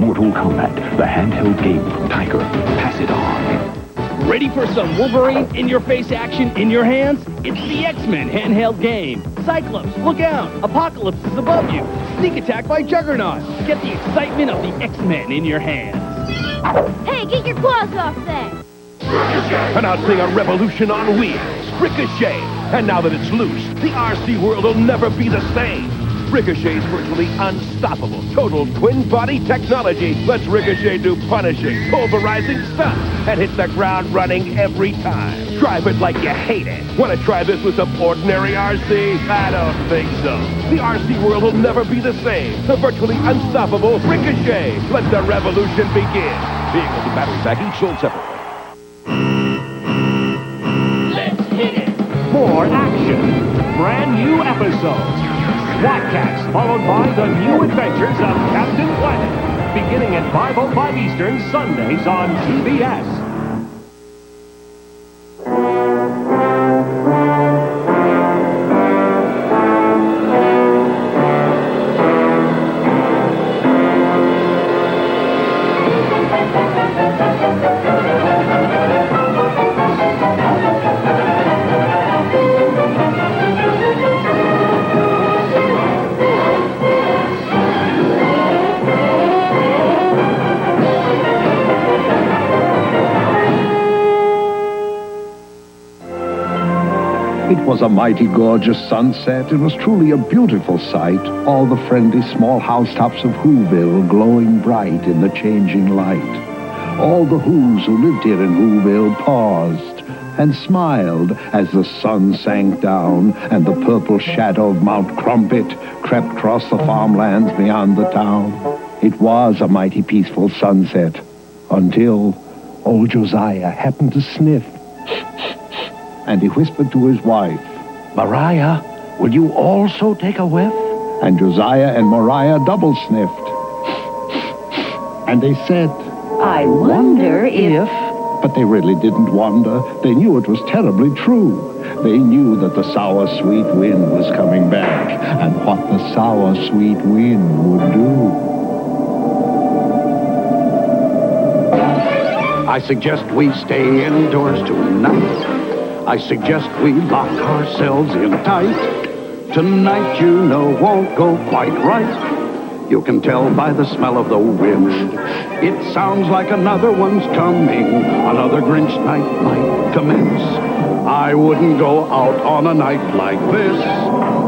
Mortal Kombat, the handheld game from Tiger. Pass it on. Ready for some Wolverine in-your-face action in your hands? It's the X-Men handheld game. Cyclops, look out! Apocalypse is above you. Sneak attack by Juggernaut. Get the excitement of the X-Men in your hands. Hey, get your claws off that! Announcing a revolution on wheels, Ricochet. And now that it's loose, the RC world will never be the same. Ricochet's virtually unstoppable total twin-body technology lets Ricochet do punishing, pulverizing stunts and hit the ground running every time. Drive it like you hate it. Want to try this with some ordinary RC? I don't think so. The RC world will never be the same. The virtually unstoppable Ricochet. Let the revolution begin. Vehicles and battery pack each sold separately. Let's hit it! More action. Brand new episodes. SWAT Cats, followed by the new adventures of Captain Planet. Beginning at 5:05 Eastern, Sundays on TBS. It was a mighty gorgeous sunset. It was truly a beautiful sight. All the friendly small housetops of Whoville glowing bright in the changing light. All the Whos who lived here in Whoville paused and smiled as the sun sank down and the purple shadow of Mount Crumpet crept across the farmlands beyond the town. It was a mighty peaceful sunset until old Josiah happened to sniff. And he whispered to his wife, "Mariah, will you also take a whiff?" And Josiah and Mariah double sniffed. And they said, I wonder if... But they really didn't wonder. They knew it was terribly true. They knew that the sour, sweet wind was coming back, and what the sour, sweet wind would do. I suggest we stay indoors tonight. I suggest we lock ourselves in tight. Tonight, you know, won't go quite right. You can tell by the smell of the wind. It sounds like another one's coming. Another Grinch night might commence. I wouldn't go out on a night like this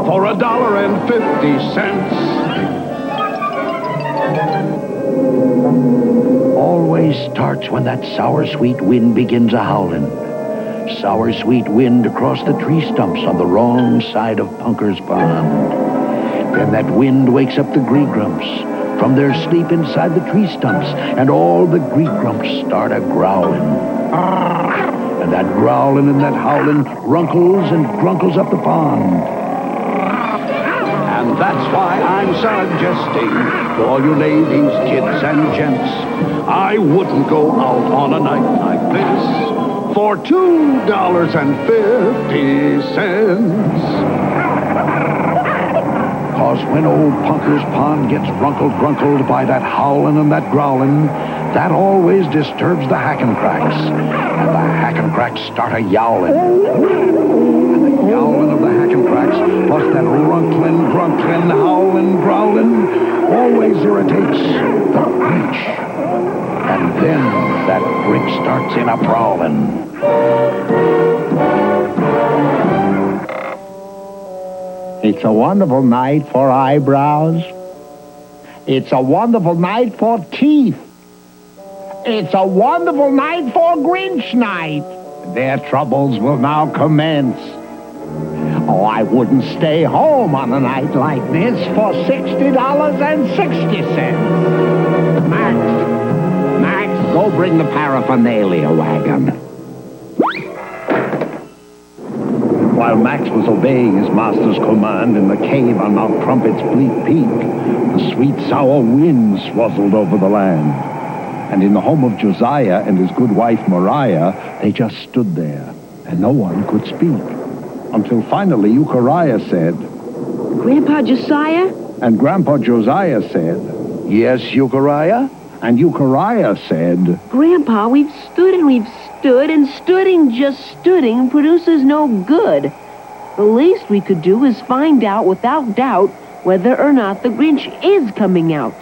for $1.50. Always starts when that sour, sweet wind begins a-howlin'. Sour, sweet wind across the tree stumps on the wrong side of Punker's Pond. Then that wind wakes up the Gree-Grumps from their sleep inside the tree stumps, and all the Gree-Grumps start a-growlin'. And that growlin' and that howlin' runkles and grunkles up the pond. And that's why I'm suggesting to all you ladies, kids, and gents, I wouldn't go out on a night like this for $2.50. 'Cause when old Punker's Pond gets grunkled by that howlin' and that growlin', that always disturbs the Hackencracks. And the Hackencracks start a-yowlin'. And the yowlin' of the Hackencracks, plus that runklin', grunklin', howlin', growlin', always irritates the Grinch. And then that Grinch starts in a-prowlin'. It's a wonderful night for eyebrows. It's a wonderful night for teeth. It's a wonderful night for Grinch night. Their troubles will now commence. Oh, I wouldn't stay home on a night like this for $60.60. Max, go bring the paraphernalia wagon. While Max was obeying his master's command in the cave on Mount Crumpet's bleak peak, the sweet, sour wind swazzled over the land. And in the home of Josiah and his good wife Mariah, they just stood there, and no one could speak. Until finally Euchariah said, Grandpa Josiah? and Grandpa Josiah said, Yes, Euchariah? And Euchariah said, Grandpa, we've stood and we've stood, and stooding just stooding produces no good. The least we could do is find out without doubt whether or not the Grinch is coming out.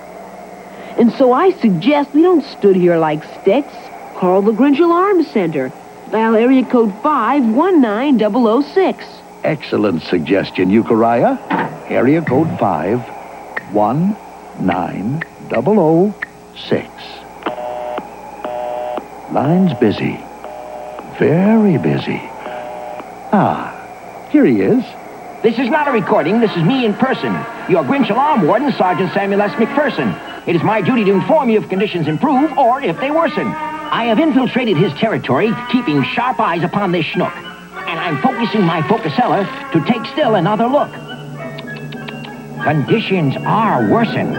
And so I suggest we don't stood here like sticks. Call the Grinch Alarm Center. Dial area code 519006. Excellent suggestion, Euchariah. Area code 519006. Line's busy. Very busy. Ah, here he is. This is not a recording. This is me in person. Your Grinch Alarm Warden, Sergeant Samuel S. McPherson. It is my duty to inform you if conditions improve or if they worsen. I have infiltrated his territory, keeping sharp eyes upon this schnook. And I'm focusing my focuseller to take still another look. Conditions are worsen.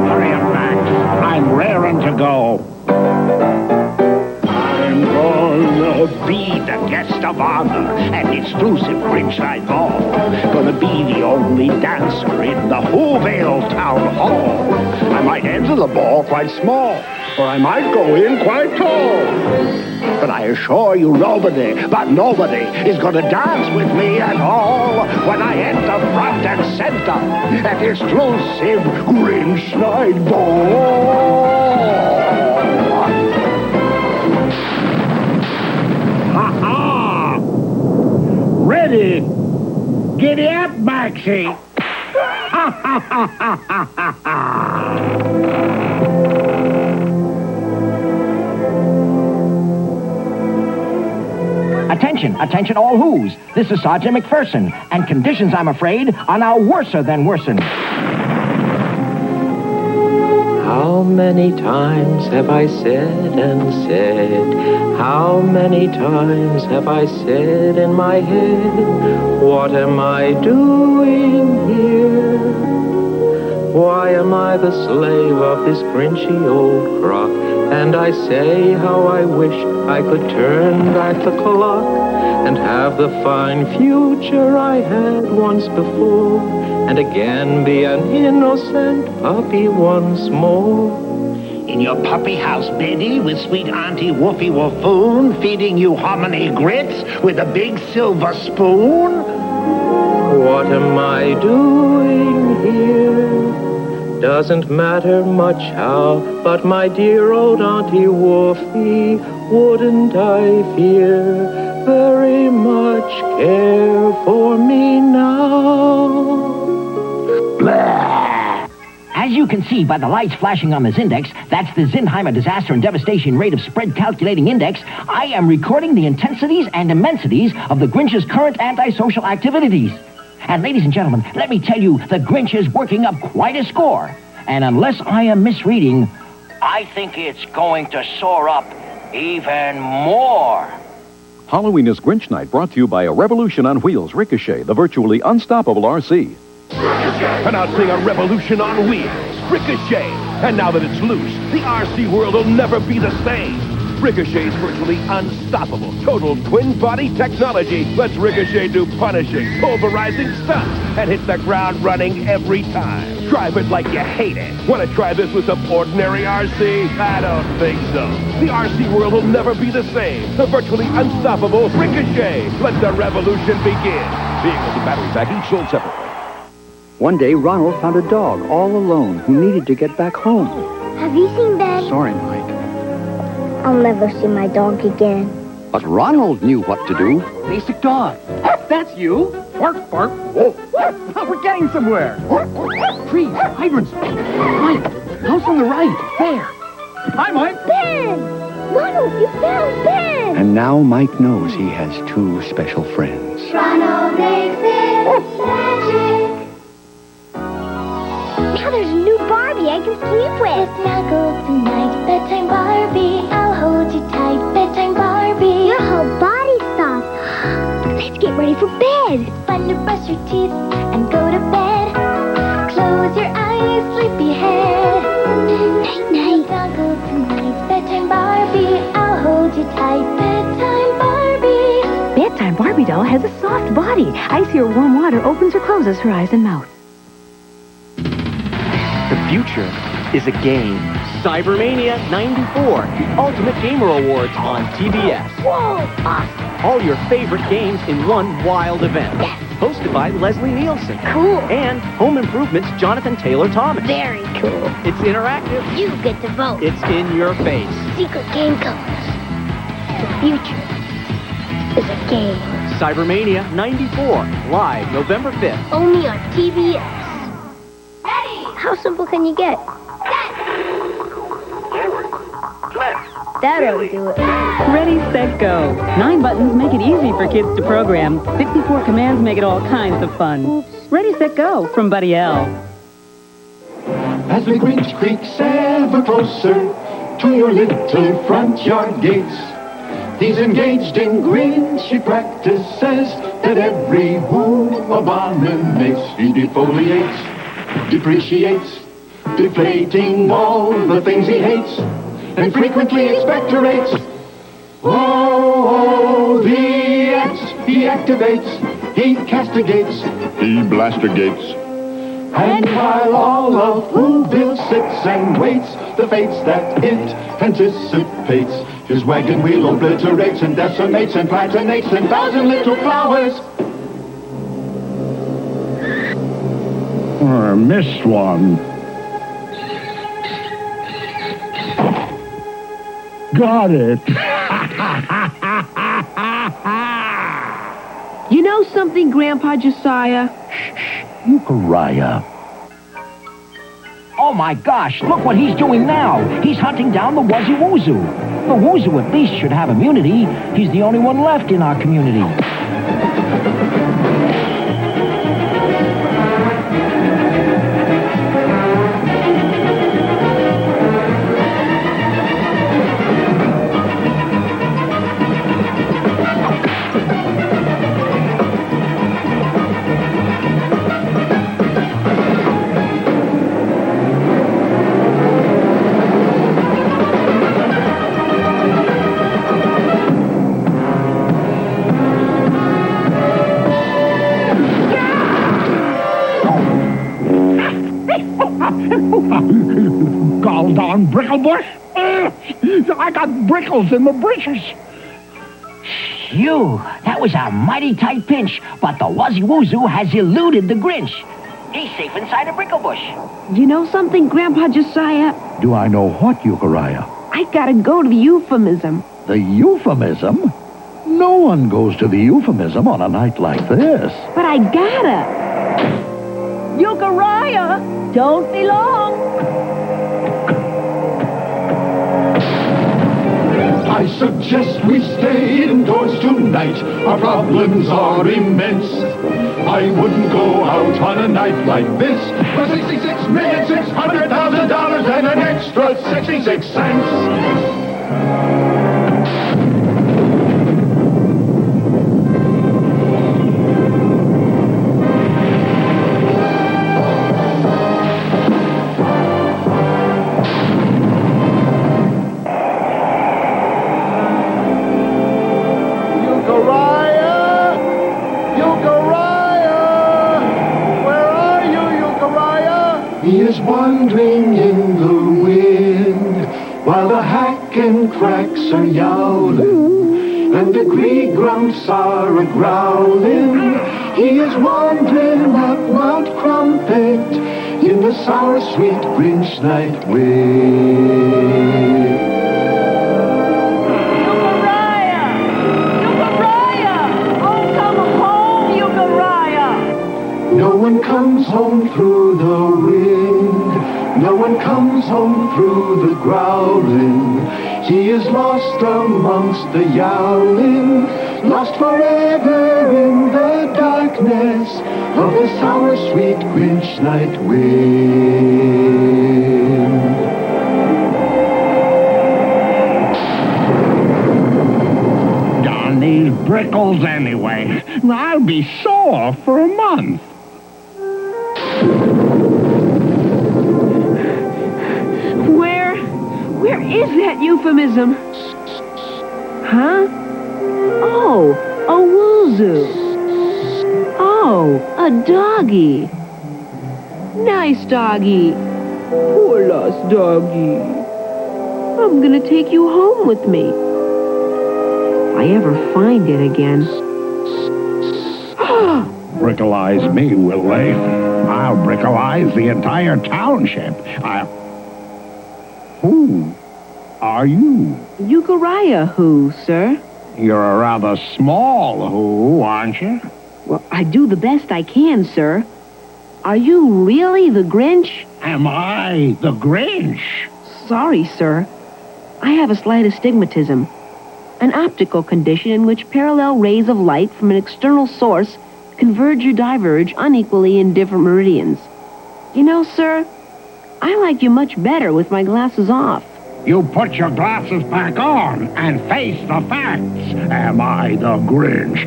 Hurry up, Max. I'm raring to go. I'm gonna be the guest of honor at the exclusive Grinch Night Ball. Gonna be the only dancer in the Whoville Town Hall. I might enter the ball quite small, or I might go in quite tall. But I assure you nobody is gonna dance with me at all when I enter front and center at the exclusive Grinch Night Ball. Ha-ha! Ready? Giddy up, Maxie! Ha-ha-ha-ha-ha-ha! Attention, attention all who's. This is Sergeant McPherson, and conditions, I'm afraid, are now worser than worsen. How many times have I said and said? How many times have I said in my head, what am I doing here? Why am I the slave of this Grinchy old crock? And I say how I wish I could turn back the clock and have the fine future I had once before, and again be an innocent puppy once more. In your puppy house, Betty, with sweet Auntie Woofy Woofoon, feeding you hominy grits with a big silver spoon? What am I doing here? Doesn't matter much how, but my dear old Auntie Woofy, wouldn't I fear very much care for me now? Blah. As you can see by the lights flashing on this index, that's the Zinheimer Disaster and Devastation Rate of Spread Calculating Index. I am recording the intensities and immensities of the Grinch's current antisocial activities. And ladies and gentlemen, let me tell you, the Grinch is working up quite a score. And unless I am misreading, I think it's going to soar up even more. Halloween is Grinch Night, brought to you by a revolution on wheels, Ricochet, the virtually unstoppable RC. Announcing a revolution on wheels, Ricochet. And now that it's loose, the RC world will never be the same. Ricochet's virtually unstoppable total twin-body technology lets Ricochet do punishing, pulverizing stunts and hit the ground running every time. Drive it like you hate it. Want to try this with some ordinary RC? I don't think so. The RC world will never be the same. The virtually unstoppable Ricochet. Let the revolution begin. Vehicles and battery pack each sold separately. One day, Ronald found a dog all alone who needed to get back home. Have you seen Ben? Sorry, Mike. I'll never see my dog again. But Ronald knew what to do. Basic dog. That's you. Bark, bark. Whoa. We're getting somewhere. Trees, hydrants. Mike, house on the right. There. Hi, Mike. Ben! Ronald, you found Ben! And now Mike knows he has two special friends. Ronald makes it magic. Now there's a new Barbie I can sleep with. Snuggle tonight, bedtime Barbie. I'll hold you tight, bedtime Barbie. Your whole body's soft. Let's get ready for bed. It's fun to brush your teeth and go to bed. Close your eyes, sleepyhead. Night, night. Snuggle tonight, bedtime Barbie. I'll hold you tight, bedtime Barbie. Bedtime Barbie doll has a soft body. Icy or warm water opens or closes her eyes and mouth. future is a game. Cybermania 94, the Ultimate Gamer Awards on TBS. Whoa, awesome. All your favorite games in one wild event. Yes. Hosted by Leslie Nielsen. Cool. And Home Improvement's Jonathan Taylor Thomas. Very cool. It's interactive. You get to vote. It's in your face. Secret game codes. The future is a game. Cybermania 94, live November 5th. Only on TBS. Ready. How simple can you get? That'll do it. Ready, set, go. 9 buttons make it easy for kids to program. 54 commands make it all kinds of fun. Oops. Ready, set, go from Buddy L. As the Grinch creaks ever closer to your little front yard gates, he's engaged in Grinchy practices that every who abominates. He defoliates, depreciates, deflating all the things he hates, and frequently expectorates. Oh, the X he activates, he castigates, He blastergates. and while all of Whoville sits and waits the fates that it anticipates, his wagon wheel obliterates and decimates and platinates 10,000 little flowers. Missed one. Got it. You know something, Grandpa Josiah? Euchariah. Oh my gosh, look what he's doing now. He's hunting down the Wuzzy Woozoo. The Woozoo at least should have immunity. He's the only one left in our community. Gall darn Bricklebush. I got brickles in the britches. Phew, that was a mighty tight pinch, but the Wuzzy Woozoo has eluded the Grinch. He's safe inside a bricklebush. You know something, Grandpa Josiah? Do I know what, Euchariah? I gotta go to the euphemism. The euphemism? No one goes to the euphemism on a night like this. But I gotta. Euchariah, don't be long. I suggest we stay indoors tonight. Our problems are immense. I wouldn't go out on a night like this for $66,600,000 and an extra 66 cents. He is wandering in the wind while the hack and cracks are yowling and the gree grumps are a growling. He is wandering up Mount Crumpet in the sour sweet Grinch night wind. No one comes home through the wind. No one comes home through the growling. He is lost amongst the yowling, lost forever in the darkness of the sour sweet Grinch night wind. Darn these brickles anyway. I'll be sore for a month. Where is that euphemism? Huh? Oh, a woozoo. Oh, a doggy. Nice doggy. Poor lost doggy. I'm gonna take you home with me. If I ever find it again. Brickalize me, will they? I'll brickalize the entire township. Who are you? Uriah who, sir? You're a rather small who, aren't you? Well, I do the best I can, sir. Are you really the Grinch? Am I the Grinch? Sorry, sir. I have a slight astigmatism, an optical condition in which parallel rays of light from an external source converge or diverge unequally in different meridians. You know, sir, I like you much better with my glasses off. You put your glasses back on and face the facts. Am I the Grinch?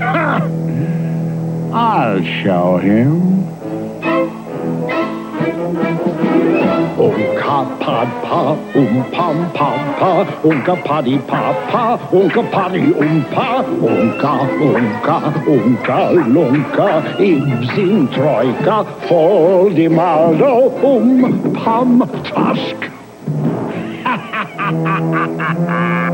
I'll show him. Oomka pod pa, pom pom pa, oomka potty pa pa, oomka potty pa, oomka lunka, ibs in troika, fall di maldo, pom tusk.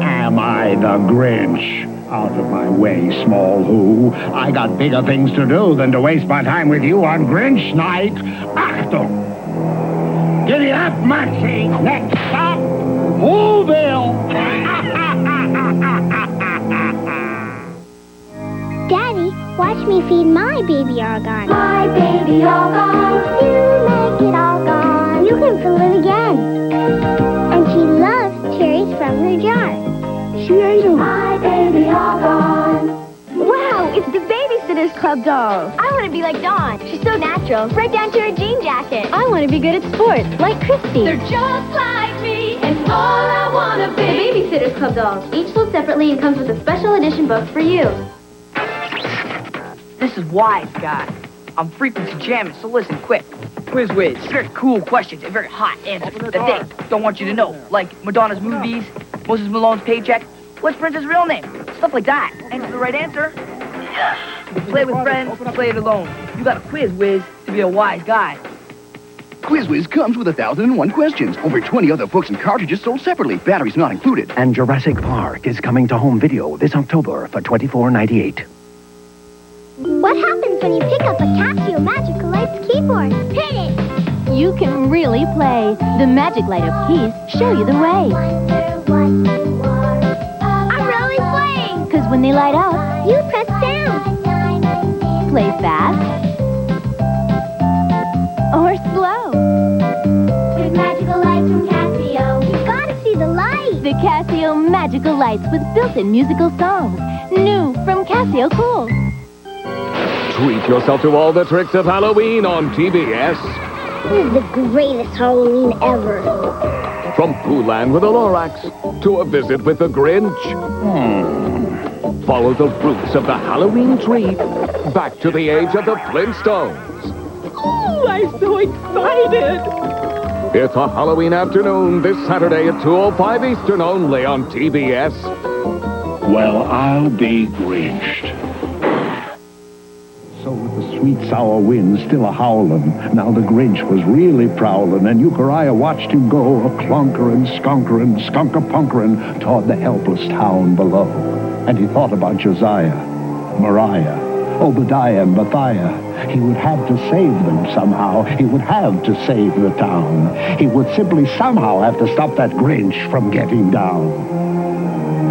Am I the Grinch? Out of my way, small who. I got bigger things to do than to waste my time with you on Grinch night. Achtung! Giddy up, Maxie! Next stop, Whoville! Daddy, watch me feed my baby argon. My baby argon. You make it all gone. You can fill it again. And she loves cherries from her jar. She ate them. My baby argon. Wow, it's the Babysitter's Club doll. I want to be like Dawn. She's so natural, right down to her jean jacket. I want to be good at sports, like Christy. They're just like me, and all I want to be. The Babysitter's Club dolls, each sold separately and comes with a special edition book for you. This is Wise Guy. I'm frequency jamming, so listen quick. Quiz whiz, very cool questions and very hot answers that they don't want you to know. Like Madonna's movies, Moses Malone's paycheck, what's Prince's real name? Stuff like that. And for the right answer, play with friends, play it alone. You got a quiz whiz to be a wise guy. Quiz Whiz comes with 1,001 questions. Over 20 other books and cartridges sold separately. Batteries not included. And Jurassic Park is coming to home video this October for $24.98. What happens when you pick up a Casio Magical Lights keyboard? Hit it! You can really play. The Magic Light Up keys show you the way. I'm really playing! Because when they light up, you press down. Play fast or slow. With Magical Lights from Casio. You gotta see the light. The Casio Magical Lights with built-in musical songs. New from Casio Cool. Treat yourself to all the tricks of Halloween on TBS. This is the greatest Halloween ever. From Poohland with a Lorax to a visit with the Grinch. Follow the roots of the Halloween tree back to the age of the Flintstones. Oh, I'm so excited! It's a Halloween afternoon this Saturday at 2:05 Eastern only on TBS. Well, I'll be Grinched. So with the sweet sour wind still a-howlin', now the Grinch was really prowlin', and Uriah watched him go a-clunkerin', skunkerin', skunk-a-punkerin' toward the helpless town below. And he thought about Josiah, Mariah, Obadiah, and Matthiah. He would have to save them somehow. He would have to save the town. He would simply somehow have to stop that Grinch from getting down.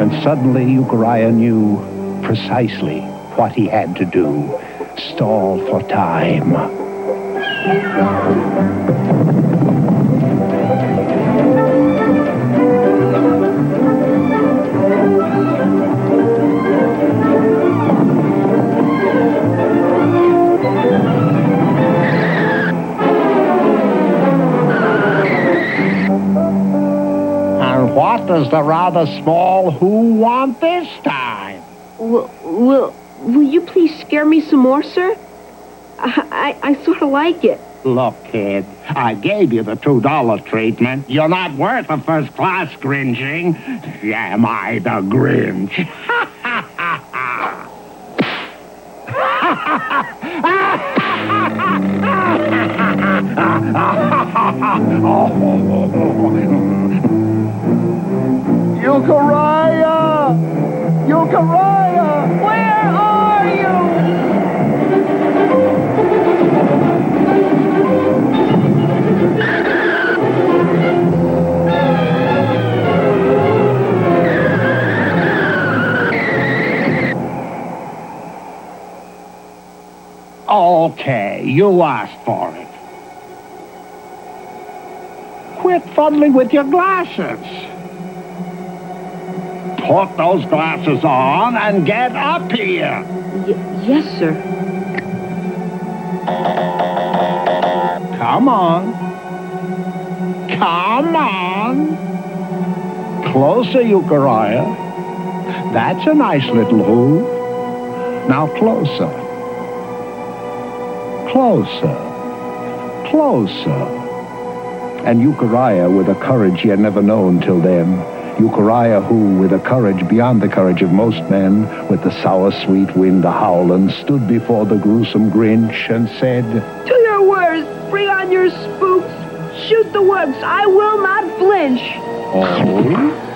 And suddenly Uriah knew precisely what he had to do. Stall for time. And what does the rather small who want this time? Will you please scare me some more, sir? I sort of like it. Look, kid, I gave you the $2 treatment. You're not worth a first-class Grinching. Am I the Grinch? Euchariah! Euchariah! Where are you? Okay, you asked for it. Quit fuddling with your glasses. Put those glasses on and get up here. Yes, sir. Come on. Come on. Closer, Euchariah. That's a nice little hoof. Now closer. Closer. Closer. And Euchariah, with a courage he had never known till then, Euchariah who, with a courage beyond the courage of most men, with the sour sweet wind a-howlin', stood before the gruesome Grinch and said, To your worst, bring on your spooks. Shoot the works, I will not flinch. Oh?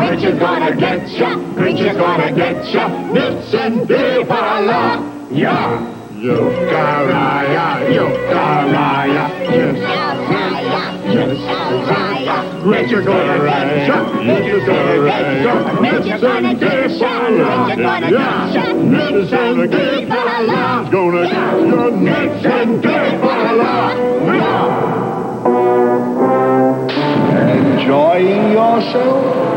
Grinch is gonna get ya, Grinch is gonna get ya, Nits and Billy for a laugh. Yeah. Euchariah, Euchariah, Euchariah, Grinch is gonna get ya, Grinch is gonna get ya, Nits and Billy for a laugh. Yeah. Nits and Billy for a laugh. Gonna get ya, Nits and Billy for a laugh. Yeah. Enjoying yourself?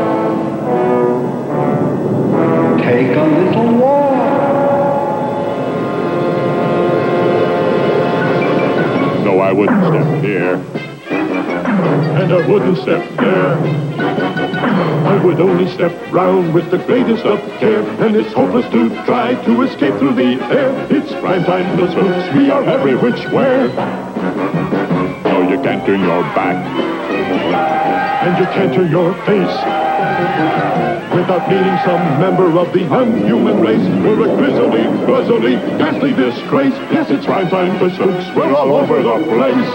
Take a little walk. No, I wouldn't step here. And I wouldn't step there. I would only step round with the greatest of care. And it's hopeless to try to escape through the air. It's prime time, the spooks, we are every which where. No, you can't turn your back. And you can't turn your face without meeting some member of the unhuman race. We're a grisly, ghastly disgrace. Yes, it's prime time for spooks. We're all over the place.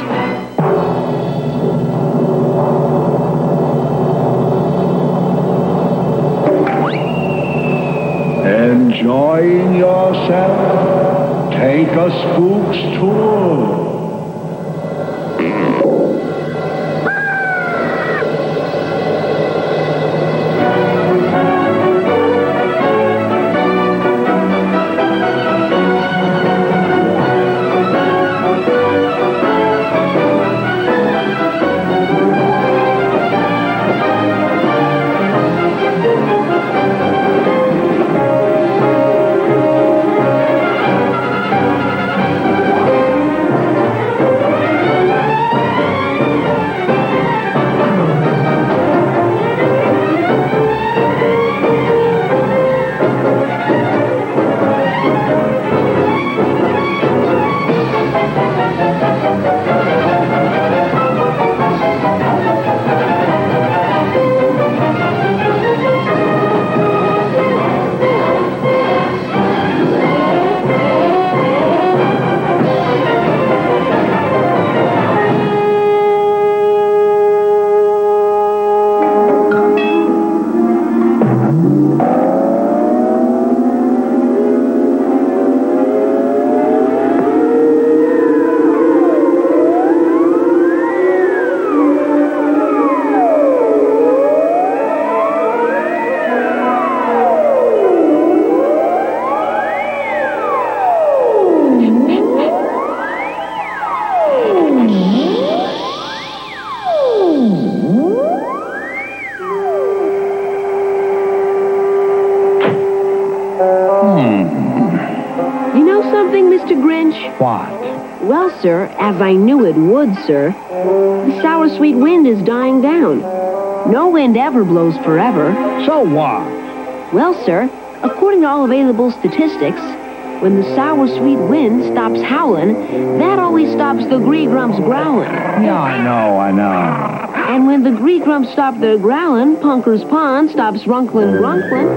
Enjoying yourself? Take a spook's tour. What? Well, sir, as I knew it would, sir, the sour sweet wind is dying down. No wind ever blows forever. So what? Well, sir, according to all available statistics, When the sour sweet wind stops howling, that always stops the gree-grumps growling. Yeah, I know. And when the gree-grumps stop their growling, Punker's Pond stops runkling grunkling.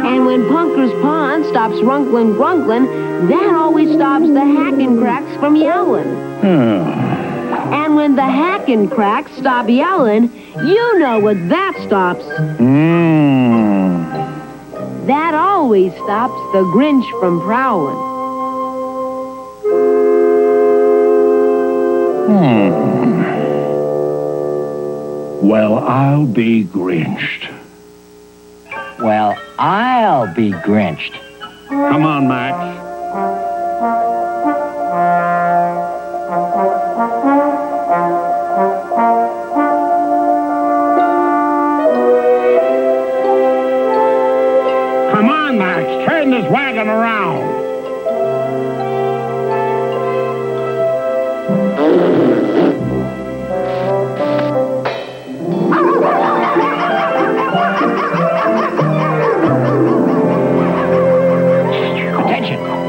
And when Punker's Pond stops runkling grunkling, that always stops the hackin' cracks from yowling. And when the hackin' cracks stop yowling, you know what that stops. That always stops the Grinch from prowling. Well, I'll be Grinched. Well, I'll be Grinched. Come on, Max. Come on, Max. Turn this wagon around.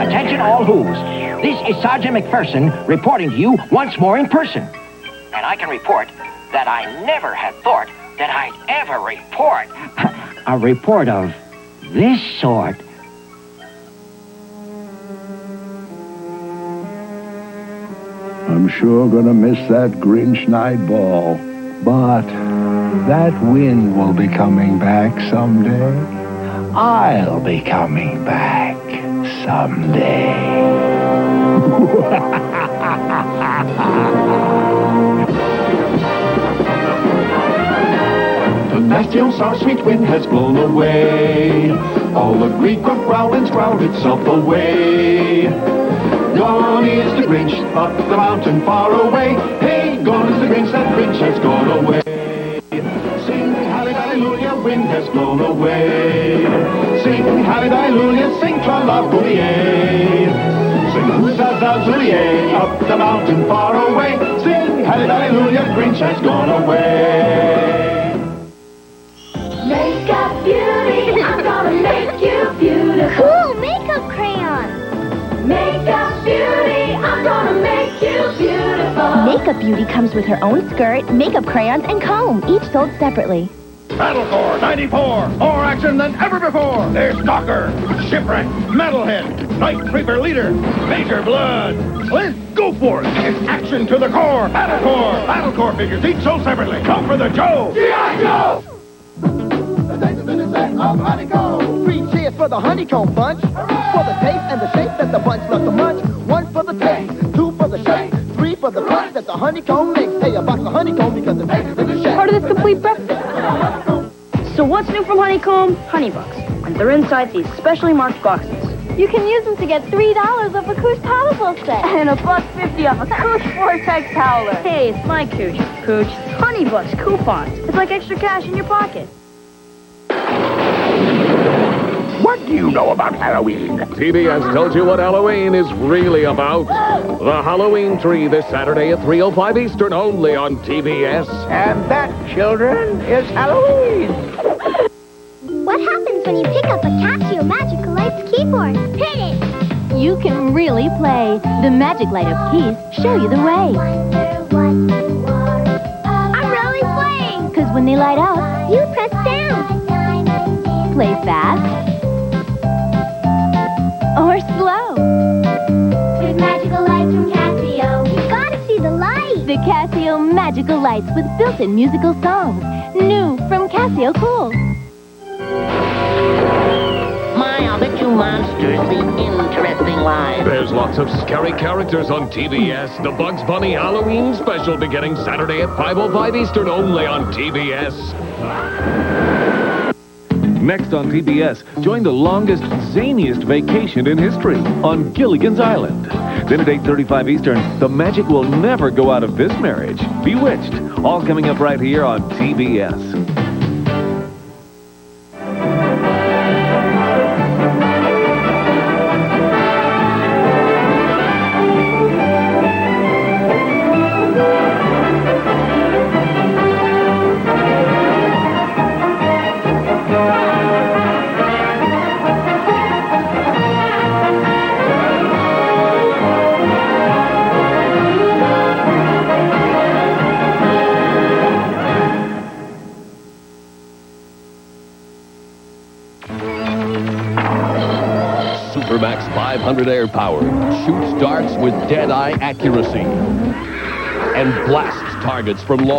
Attention all who's. This is Sergeant McPherson reporting to you once more in person. And I can report that I never had thought that I'd ever report a report of this sort. I'm sure gonna miss that Grinch night ball. But that wind will be coming back someday. I'll be coming back someday. The nasty old sour sweet wind has blown away. All the Greek growlings growled itself away. Gone is the Grinch up the mountain far away. Hey, gone is the Grinch, that Grinch has gone away. Sing hallelujah, wind has blown away. Sing hallelujah, sing tra-la-boolie. Sing hoo-za-za-zoolie, up the mountain far away. Sing hallelujah, Grinch has gone away. Makeup beauty, I'm gonna make you beautiful. Cool makeup crayons. Makeup beauty, I'm gonna make you beautiful. Makeup Beauty comes with her own skirt, makeup crayons, and comb, each sold separately. Battle Corps 94, more action than ever before. There's Stalker, Shipwreck, Metalhead, Night Creeper Leader, Major Blood. Let's go for it. It's action to the core. Battle Corps figures each sold separately. Come for the Joe. G.I. Joe! The set of honeycomb. 3 cheers for the honeycomb bunch. For the taste and the shape that the bunch loves to munch. 1 for the taste, 2 for the shape, 3 for the punch that the honeycomb makes. Hey, a box of honeycomb because the taste in the shape. Part of this complete breakfast. So what's new from Honeycomb? Honeybucks. And they're inside these specially marked boxes. You can use them to get $3 off a Cooch Paddle set. And $1.50 off a Cooch Vortex Howler. Hey, it's my Cooch. Cooch. Honeybucks coupons. It's like extra cash in your pocket. What do you know about Halloween? TBS tells you what Halloween is really about. The Halloween tree this Saturday at 3:05 Eastern, only on TBS. And that, children, is Halloween. What happens when you pick up a Casio Magical Lights keyboard? Hit it! You can really play. The magic light up keys show you the way. I'm really playing! Because when they light up, You press down. play fast or slow. With magical lights from Casio. You gotta see the light. The Casio Magical Lights with built-in musical songs. New from Casio Cool. My, I'll bet you monsters lead interesting lives. There's lots of scary characters on TBS. The Bugs Bunny Halloween special beginning Saturday at 5:05 Eastern, only on TBS. Next on TBS, join the longest, zaniest vacation in history on Gilligan's Island. Then at 8:35 Eastern, the magic will never go out of this marriage. Bewitched, all coming up right here on TBS. Supermax 500 air power shoots darts with dead-eye accuracy and blasts targets from long